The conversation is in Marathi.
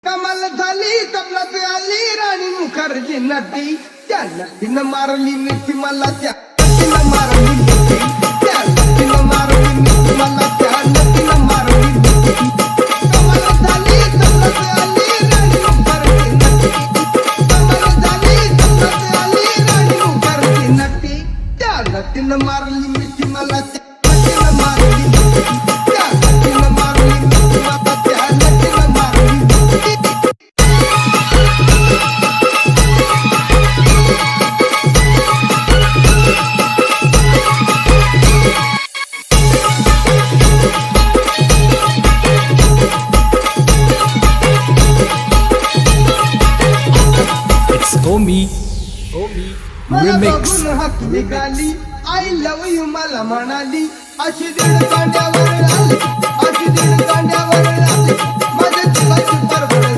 कमाल झाली तबलात आली राणी मुखर्जी नटी त्या नटीनं मारली मिठी मला त्या नटीनं मारली मिठी त्या नटीनं मारली मिठी मला त्या नटीनं मारली मिठी कमाल झाली तबलात आली राणी मुखर्जी नटी कमाल झाली तबलात आली राणी मुखर्जी नटी त्या नटीनं मारली मिठी मला त्या नटीनं मारली मिठी त्या नटीनं मारली मिठी मला त्या नटीनं मारली मिठी It's Omi मला Remix. बघून हात निघाली आय लव यू मला म्हणाली अशी दीड कांड्यावर आली अशी दीड कांड्यावर आली